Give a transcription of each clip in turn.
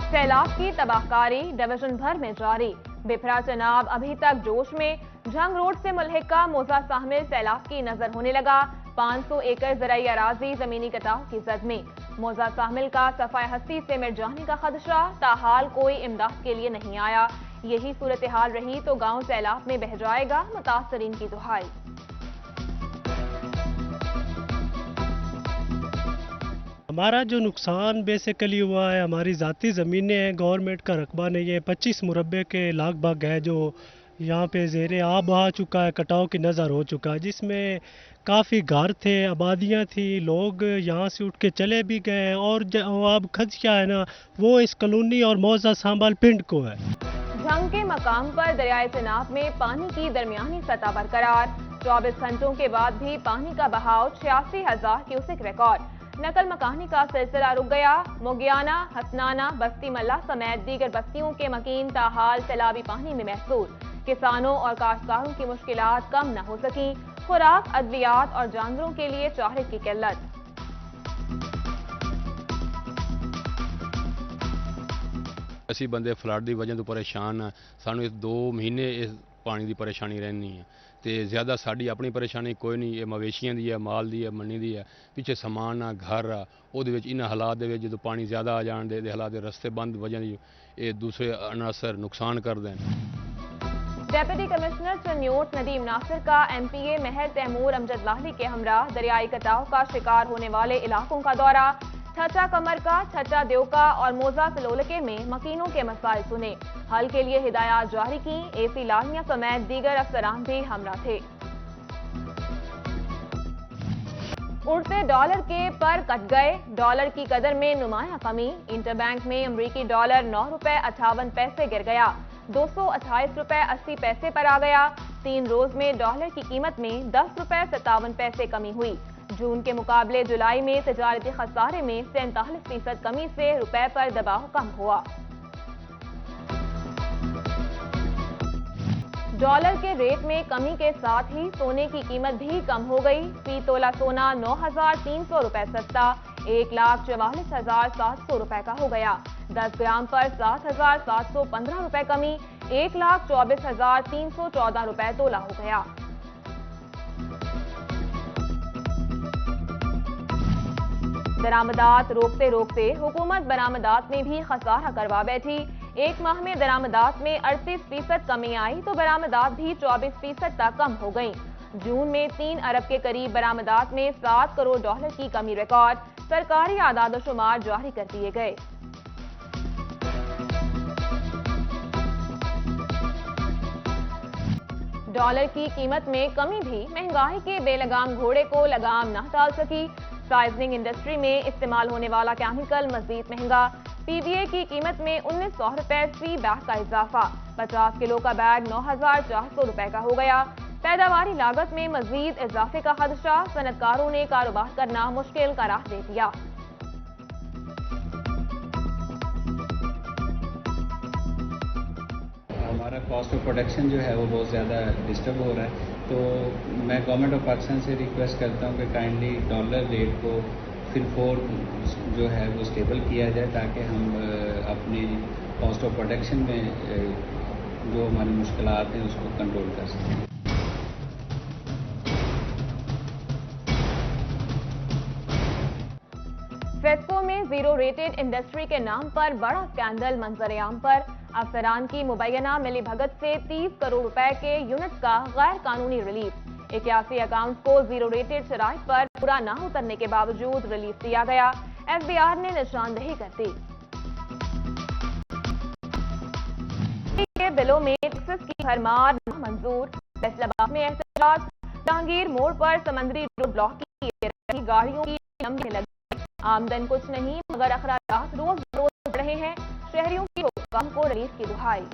सैलाब की तबाहकारी डिवीजन भर में जारी। बिफरा चनाब अभी तक जोश में। झंग रोड से मुल्हिका मोजा शामिल सैलाब की नजर होने लगा। 500 एकड़ ज़राई अराजी जमीनी कटाव की जद में। मोजा शामिल का सफाई हस्ती से मिट जाने का खदशा, ताहाल कोई इमदाद के लिए नहीं आया। यही सूरत हाल रही तो गांव सैलाब में बह जाएगा, मुतासरीन की दुहाई। हमारा जो नुकसान बेसिकली हुआ है, हमारी ज़ाती ज़मीनें हैं, गवर्नमेंट का रकबा नहीं है। 25 मुरब्बे के लगभग है जो यहाँ पे ज़ेरे आब आ चुका है, कटाव की नज़र हो चुका है, जिसमें काफ़ी घर थे, आबादियाँ थी, लोग यहाँ से उठ के चले भी गए हैं। और अब खदशा है ना, वो इस कॉलोनी और मौजा सांबल पिंड को है। झंग के मकाम पर दरियाए चनाब में पानी की दरमियानी सतह बरकरार। 24 घंटों के बाद भी पानी का बहाव 86,000 क्यूसेक रिकॉर्ड। नकल मकानी का सिलसिला रुक गया। मुगियाना, हसनाना, बस्ती मल्ला समेत दीगर बस्तियों के मकीन ताहाल सैलाबी पानी में महसूस। किसानों और काश्तकारों की मुश्किलात कम न हो सकी। खुराक, अद्वियात और जानवरों के लिए चारे की किल्लत। ਅਸੀਂ ਬੰਦੇ ਫਲੱਡ ਦੀ ਵਜ੍ਹਾ ਤੋਂ ਪਰੇਸ਼ਾਨ ਆ। ਸਾਨੂੰ ਇਸ 2 ਮਹੀਨੇ ਇਸ ਪਾਣੀ ਦੀ ਪਰੇਸ਼ਾਨੀ ਰਹਿਣੀ ਹੈ ਤੇ ਜ਼ਿਆਦਾ ਸਾਡੀ ਆਪਣੀ ਪਰੇਸ਼ਾਨੀ ਕੋਈ ਨਹੀਂ। ਇਹ ਮਵੇਸ਼ੀਆਂ ਦੀ ਹੈ, ਮਾਲ ਦੀ ਹੈ, ਮੰਨੀ ਦੀ ਹੈ। ਪਿੱਛੇ ਸਮਾਨ ਆ, ਘਰ ਆ, ਉਹਦੇ ਵਿੱਚ ਇਹਨਾਂ ਹਾਲਾਤ ਦੇ ਵਿੱਚ ਜਦੋਂ ਪਾਣੀ ਜ਼ਿਆਦਾ ਆ ਜਾਣ ਦੇ ਹਾਲਾਤ ਦੇ ਰਸਤੇ ਬੰਦ ਵਜ੍ਹਾ ਦੀ ਇਹ ਦੂਸਰੇ ਅਨਾਸਰ ਨੁਕਸਾਨ ਕਰਦੇ ਹਨ। डेप्यूटी कमिश्नर चन्योट नदीम नासिर का MPA महर तैमूर अमजद लाहली के हमरा दरियाई कटाव का शिकार होने वाले इलाकों का दौरा। छचा कमर का, छचा देवका और मोजा फिलोलके में मकीनों के मसाइल सुने। हल के लिए हिदायत जारी की। AC लालिया समेत दीगर अफसरान भी हमरा थे। उड़ते डॉलर के पर कट गए। डॉलर की कदर में नुमाया कमी। इंटरबैंक में अमरीकी डॉलर 9 रुपए 58 पैसे गिर गया। 228 रुपए 80 पैसे पर आ गया। 3 रोज में डॉलर की कीमत में 10 रुपए 57 पैसे कमी हुई। जून के मुकाबले जुलाई में तजारती खसारे में 47% कमी से रुपए पर दबाव कम हुआ। डॉलर के रेट में कमी के साथ ही सोने की कीमत भी कम हो गई। फी तोला सोना 9,300 रुपए सस्ता 1,44,700 रुपए का हो गया। 10 ग्राम पर 7,715 रुपए कमी 1,24,314 रुपए तोला हो गया। दरामदात रोकते रोकते हुकूमत बरामदात में भी खसारा करवा बैठी। एक माह में दरामदात में 38% कमी आई तो बरामदात भी 24% तक कम हो गई। जून में 3 अरब के करीब बरामदात में 7 करोड़ डॉलर की कमी रिकॉर्ड। सरकारी आदाद शुमार जारी कर दिए गए। डॉलर की कीमत में कमी भी महंगाई के बेलगाम घोड़े को लगाम न डाल सकी। साइजनिंग इंडस्ट्री में इस्तेमाल होने वाला केमिकल मजीद महंगा। PVA की कीमत में 1900 रुपए फी बैग का इजाफा। 50 किलो का बैग 9,400 रुपए का हो गया। पैदावारी लागत में मजीद इजाफे का खदशा। सनतकारों ने कारोबार करना मुश्किल करार दे दिया। हमारा कॉस्ट ऑफ प्रोडक्शन जो है वो बहुत ज़्यादा डिस्टर्ब हो रहा है। तो मैं गवर्नमेंट ऑफ पाकिस्तान से रिक्वेस्ट करता हूँ कि काइंडली डॉलर रेट को फिर 4 जो है वो स्टेबल किया जाए, ताकि हम अपनी कॉस्ट ऑफ प्रोडक्शन में जो हमारी मुश्किलात हैं उसको कंट्रोल कर सकें। फेस्को में जीरो रेटेड इंडस्ट्री के नाम पर बड़ा स्कैंडल मंजर-ए-आम पर। अफसरान की मुबैना मिली भगत से 30 करोड़ रुपए के यूनिट का गैर कानूनी रिलीफ। 81 अकाउंट्स को जीरो रेटेड शराइत पर पूरा न उतरने के बावजूद रिलीफ दिया गया। FBR ने निशानदेही कर दी। के बिलों में टैक्सेस की भरमार मंजूर। फैसलाबाद में एहतजाज। जहांगीर मोड़ पर समंदरी रोड ब्लॉक की गाड़ियों की लंबी लगी। आमदन कुछ नहीं मगर अखराजात रोज रोज बढ़ रहे हैं। शहरियों की हुक्म को रिलीफ की दुहाई।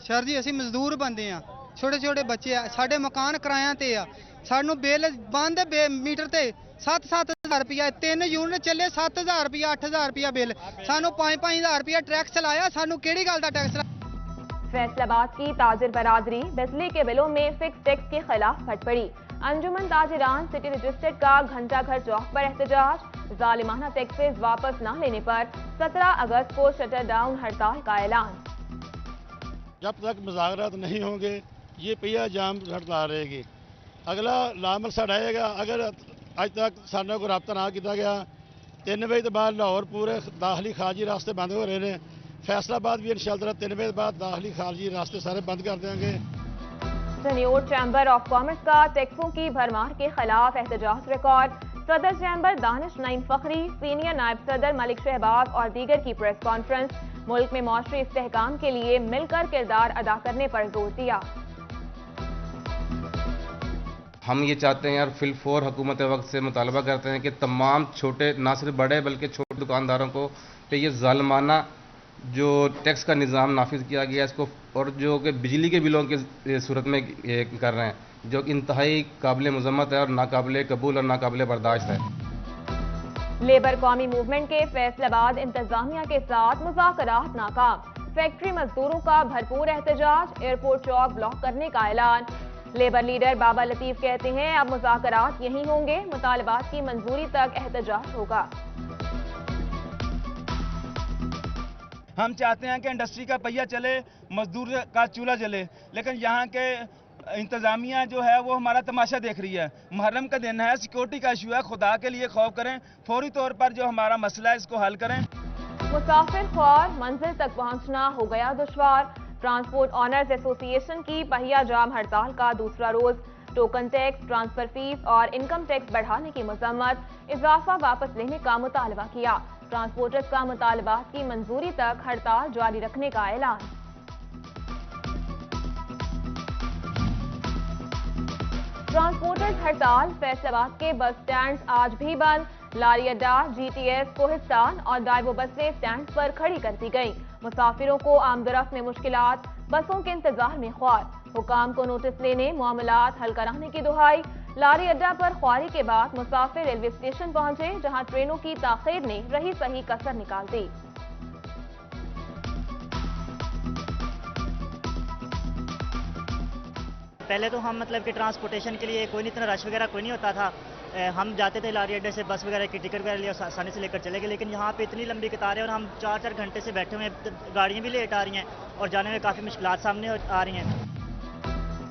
सर जी ਅਸੀਂ ਮਜ਼ਦੂਰ ਬੰਦੇ ਆ, ਛੋਟੇ ਛੋਟੇ ਬੱਚੇ ਆ, ਸਾਡੇ ਮਕਾਨ ਕਿਰਾਇਆਂ ਤੇ ਆ। ਸਾਨੂੰ ਬਿੱਲ ਬੰਦ ਮੀਟਰ ਤੇ 7-7 ਹਜ਼ਾਰ ਰੁਪਇਆ 3 ਯੂਨਿਟ ਚੱਲੇ 7 ਹਜ਼ਾਰ ਰੁਪਇਆ 8 ਹਜ਼ਾਰ ਰੁਪਇਆ ਬਿੱਲ। ਸਾਨੂੰ 5-5 ਹਜ਼ਾਰ ਰੁਪਇਆ ਟੈਕਸ ਲਾਇਆ। ਸਾਨੂੰ ਕਿਹੜੀ ਗੱਲ ਦਾ ਟੈਕਸ? फैसलाबाद की ताजिर बरादरी बिजली के बिलों में फिक्स टैक्स के खिलाफ फट पड़ी। अंजुमन ताजिरान सिटी रजिस्ट्रेट का घंटाघर चौक पर एहतजाज, जालिमाना टैक्सेस वापस न लेने पर 17 अगस्त को शटर डाउन हड़ताल का ऐलान। जब तक मुज़ाकरात नहीं होंगे ये पहिया जाम हड़ताल रहेगी। अगला लामल साढ़ आएगा अगर अज तक साढ़े को रबता ना किया गया। 3 बजे तो बाद लाहौर पूरे दाखिली खारजी रास्ते बंद हो रहे हैं। फैसलाबाद भी इंशाअल्लाह 3 बजे बाद दाखिली खारजी रास्ते सारे बंद कर देंगे। चनियोट चैम्बर ऑफ कॉमर्स का टैक्सों की भरमार के खिलाफ एहतजाज रिकॉर्ड, सदर चैम्बर दानिश नईम फखरी, सीनियर नायब सदर मलिक शहबाज और दीगर की प्रेस कॉन्फ्रेंस। मुल्क में मौशरी इस्तेहकाम के लिए मिलकर किरदार अदा करने पर जोर दिया। हम ये चाहते हैं और फिलफोर हुकूमत वक्त से मुतालबा करते हैं कि तमाम छोटे, ना सिर्फ बड़े बल्कि छोटे दुकानदारों को पे ये ज़ालिमाना जो टैक्स का निज़ाम नाफिज किया गया इसको, और जो कि बिजली के बिलों की सूरत में कर रहे हैं, जो इंतहाई काबिल मज़म्मत है और नाकाबिल कबूल और नाकाबिल बर्दाश्त है। लेबर कौमी मूवमेंट के फैसलाबाद इंतजामिया के साथ मुज़ाकरात नाकाम, फैक्ट्री मजदूरों का भरपूर एहतजाज, एयरपोर्ट चौक ब्लॉक करने का ऐलान। लेबर लीडर बाबा लतीफ कहते हैं अब मुज़ाकरात यहीं होंगे, मुतालबात की मंजूरी तक एहतजाज होगा। हम चाहते हैं कि इंडस्ट्री का पहिया चले, मजदूर का चूल्हा जले, लेकिन यहाँ के इंतजामिया जो है वो हमारा तमाशा देख रही है। मुहर्रम का दिन है, सिक्योरिटी का इशू है, खुदा के लिए खौफ करें, फौरी तौर पर जो हमारा मसला है इसको हल करें। मुसाफिर ख्वार मंजिल तक पहुंचना हो गया दुश्वार, ट्रांसपोर्ट ऑनर्स एसोसिएशन की पहिया जाम हड़ताल का दूसरा रोज, टोकन टैक्स, ट्रांसफर फीस और इनकम टैक्स बढ़ाने की मजम्मत, इजाफा वापस लेने का मुतालबा किया। ट्रांसपोर्टर्स का मुतालबात की मंजूरी तक हड़ताल जारी रखने का ऐलान। ट्रांसपोर्टर्स हड़ताल, फैसलाबाद के बस स्टैंड आज भी बंद, लारी अड्डा, जीटीएस, कोहिस्तान और डाइवो बसें स्टैंड पर खड़ी कर दी गई। मुसाफिरों को आमदरफ्त में मुश्किलात, बसों के इंतजार में ख्वार, हुकाम को नोटिस लेने, मामलात हल कराने की दुहाई। लारी अड्डा पर ख्वारी के बाद मुसाफिर रेलवे स्टेशन पहुंचे, जहां ट्रेनों की ताखीर ने रही सही कसर निकाल दी। पहले तो हम मतलब कि ट्रांसपोर्टेशन के लिए कोई नहीं, इतना रश वगैरह कोई नहीं होता था। हम जाते थे लारी अड्डे से, बस वगैरह की टिकट वगैरह लिए आसानी से लेकर चले गए, लेकिन यहाँ पे इतनी लंबी कतारें और हम 4-4 घंटे से बैठे हुए हैं, गाड़ियाँ भी लेट आ रही हैं और जाने में काफ़ी मुश्किलात सामने आ रही हैं।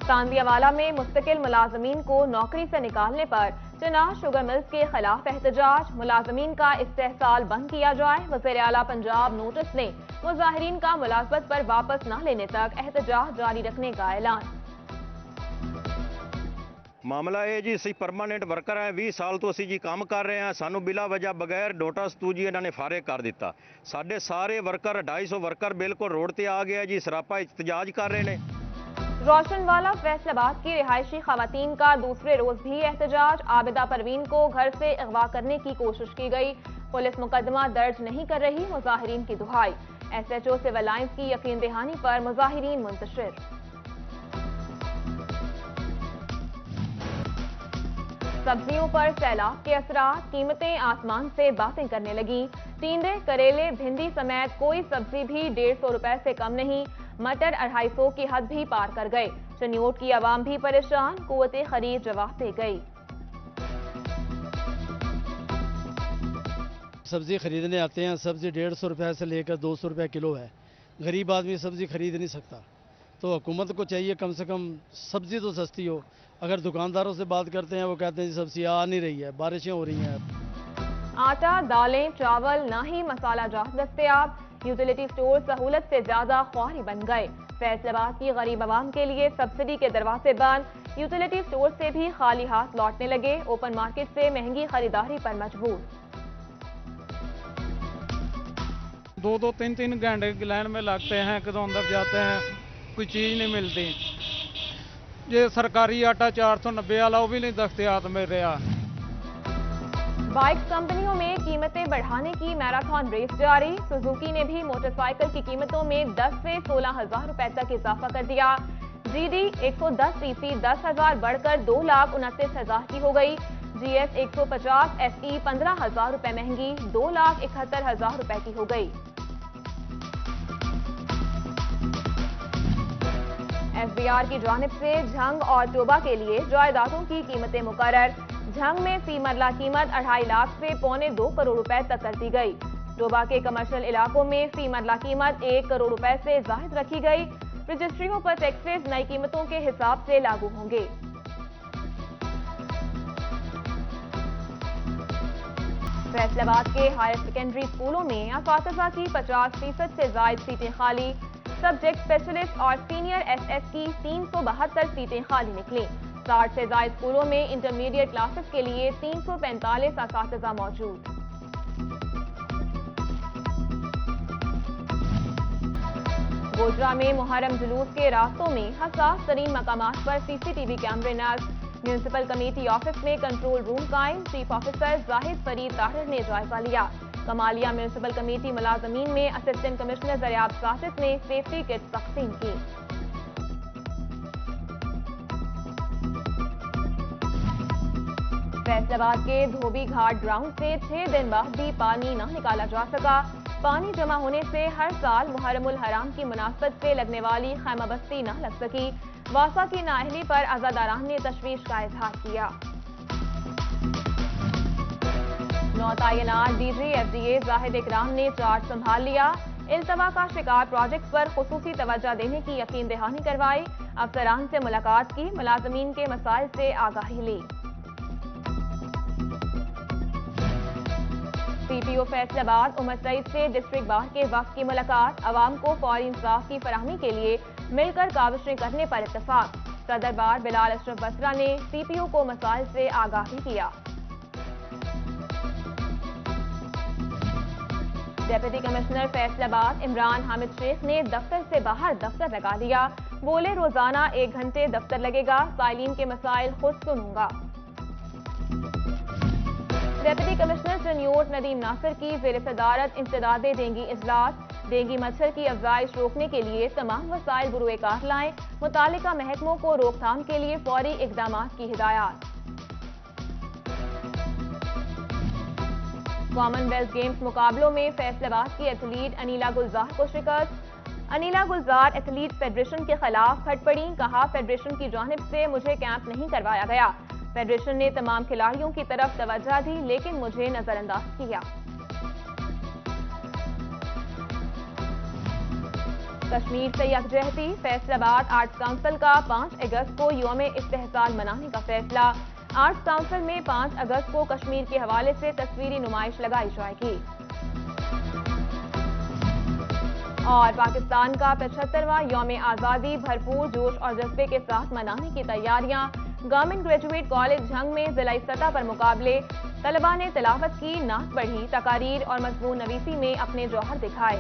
तांदियावाला में मुस्तकिल मुलाजमीन को नौकरी से निकालने पर चिनाह शुगर मिल्स के खिलाफ एहतजाज, मुलाजमीन का इस्तेहसाल बंद किया जाए, वज़ीर आला पंजाब नोटिस ने मुजाहिरीन का मुलाजमत पर वापस न लेने तक एहतजाज जारी रखने का ऐलान। ਮਾਮਲਾ ਇਹ ਜੀ ਅਸੀਂ ਪਰਮਾਨੈਂਟ ਵਰਕਰ ਹਾਂ, 20 ਸਾਲ ਤੋਂ ਅਸੀਂ ਜੀ ਕੰਮ ਕਰ ਰਹੇ ਹਾਂ, ਸਾਨੂੰ ਬਿਲਾ ਵਜ੍ਹਾ ਬਗੈਰ ਨੋਟਿਸ ਤੋਂ ਜੀ ਇਹਨਾਂ ਨੇ ਫਾਰਿਗ ਕਰ ਦਿੱਤਾ। ਸਾਡੇ ਸਾਰੇ ਵਰਕਰ 250 ਵਰਕਰ ਬਿਲਕੁਲ ਰੋਡ ਤੇ ਆ ਗਏ ਜੀ, ਸਰਾਪਾ ਇhtजाज कर रहे हैं। रोशनवाला फैसलाबाद की रिहायशी खवातीन का दूसरे रोज भी एहतजाज, आबिदा परवीन को घर से अगवा करने की कोशिश की गई, पुलिस मुकदमा दर्ज नहीं कर रही, मुजाहिरीन की दुहाई। SHO सिविल लाइंस की यकीन दहानी पर मुजाहिरीन मुंतशिर। सब्जियों पर सैलाब के असरात, कीमतें आसमान से बातें करने लगी। टींडे, करेले, भिंडी समेत कोई सब्जी भी 150 रुपए से कम नहीं, मटर 250 की हद भी पार कर गए। चनियोट की आवाम भी परेशान, कुव्वते खरीद जवाब दे गई। सब्जी खरीदने आते हैं, सब्जी 150 रुपए से लेकर 200 रुपए किलो है। गरीब आदमी सब्जी खरीद नहीं सकता, तो हुकूमत को चाहिए कम से कम सब्जी तो सस्ती हो। अगर दुकानदारों से बात करते हैं वो कहते हैं सब्जी आ नहीं रही है, बारिशें हो रही हैं। आटा, दालें, चावल, ना ही मसाला जात दस्तयाब, यूटिलिटी स्टोर सहूलत से ज्यादा ख्वारी बन गए। फैसलाबाद की गरीब आवाम के लिए सब्सिडी के दरवाजे बंद, यूटिलिटी स्टोर से भी खाली हाथ लौटने लगे, ओपन मार्केट से महंगी खरीदारी पर मजबूर। 2-2, 3-3 घंटे की लाइन में लगते हैं, कदों अंदर जाते हैं, कोई चीज़ नहीं मिलती। ये सरकारी आटा 490 वाला वो भी नहीं दस्तयाब मिल रहा। बाइक कंपनियों में कीमतें बढ़ाने की मैराथन रेस जारी, सुजुकी ने भी मोटरसाइकिल की कीमतों में 10 से 16,000 रुपए तक इजाफा कर दिया। GD 110 cc 10,000 बढ़कर 2,29,000 की हो गई। GS 150 SE 15,000 रुपए महंगी 2,71,000 रुपए की हो गई। FBR की जानिब से झंग और टोबा के लिए जायदादों की कीमतें मुकर्रर। झंग में फी मरला कीमत 2.5 लाख से पौने 2 करोड़ रुपए तक कर दी गई। टोबा के कमर्शियल इलाकों में फी मरला कीमत 1 करोड़ रुपए से जाहिद रखी गई। रजिस्ट्रियों पर टैक्सेस नई कीमतों के हिसाब से लागू होंगे। फैसलाबाद के हायर सेकेंडरी स्कूलों में असातिज़ा की 50% से जायद सीटें खाली। सब्जेक्ट स्पेशलिस्ट और सीनियर SS की 372 सीटें खाली निकली। 60 से जायद स्कूलों में इंटरमीडिएट क्लासेस के लिए 345 असातिज़ा मौजूद। गोजरा में मुहर्रम जुलूस के रास्तों में हसास तरीन मकामात पर CCTV कैमरे नस्ब। म्यूनिसिपल कमेटी ऑफिस में कंट्रोल रूम कायम। चीफ ऑफिसर जाहिद फरीद ताहिर ने जायजा लिया। कमालिया म्यूनिसिपल कमेटी मुलाजमीन में असिस्टेंट कमिश्नर दरियाब साजिद ने सेफ्टी किट तकसीम की। फैसलाबाद के धोबी घाट ग्राउंड से 6 दिन बाद भी पानी न निकाला जा सका। पानी जमा होने से हर साल मुहर्रमुल हराम की मुनासबत से लगने वाली खैमाबस्ती न लग सकी। वासा की नाअहली पर अज़ादारान ने तशवीश का इजहार किया। नौतायनात DG FDA जाहिद इकराम ने चार्ज संभाल लिया। इल्तवा का शिकार प्रोजेक्ट पर खुसूसी तवज्जो देने की यकीन दहानी करवाई। अफसरान से मुलाकात की। मुलाजमीन के मसाइल से आगाही ली। CPO फैसलाबाद उमर सईद से डिस्ट्रिक्ट बार के वक्त की मुलाकात। अवाम को फौरी इंसाफ की फराहमी के लिए मिलकर काविशें करने पर इत्तफाक। सदर बार बिलाल अशरफ बसरा ने CPO को मसाइल से आगाही किया। डेप्यूटी कमिश्नर फैसलाबाद इमरान हामिद शेख ने दफ्तर से बाहर दफ्तर लगा दिया। बोले रोजाना 1 घंटे दफ्तर लगेगा। साइलिन के मसाइल खुद सुनूंगा। डेप्यूटी कमिश्नर चनियोट नदीम नासिर की ज़ेर सदारत इंसदादे डेंगी इजलास। डेंगी मच्छर की अफजाइश रोकने के लिए तमाम वसाइल बुरुए कार लाएं। मुतालिका महकमों को रोकथाम के लिए फौरी इकदामात की हिदायत। कॉमनवेल्थ गेम्स मुकाबलों में फैसलाबाद की एथलीट अनीला गुलजार को शिकस्त। अनीला गुलजार एथलीट फेडरेशन के खिलाफ खट पड़ी। कहा, फेडरेशन की जानिब से मुझे कैंप नहीं करवाया गया। फेडरेशन ने तमाम खिलाड़ियों की तरफ तवज्जो दी लेकिन मुझे नजरअंदाज किया। कश्मीर से यकजहती। फैसलाबाद आर्ट्स काउंसिल का 5 अगस्त को यौम इस्तेहसाल मनाने का फैसला। आर्ट्स काउंसिल में 5 अगस्त को कश्मीर के हवाले से तस्वीरी नुमाइश लगाई जाएगी। और पाकिस्तान का 75वां यौम आज़ादी भरपूर जोश और जज्बे के साथ मनाने की तैयारियां। गवर्नमेंट ग्रेजुएट कॉलेज झंग में जिलाई सतह पर मुकाबले। तलबा ने तिलावत की, नात पढ़ी, तकारीर और मजमून नवीसी में अपने जौहर दिखाए।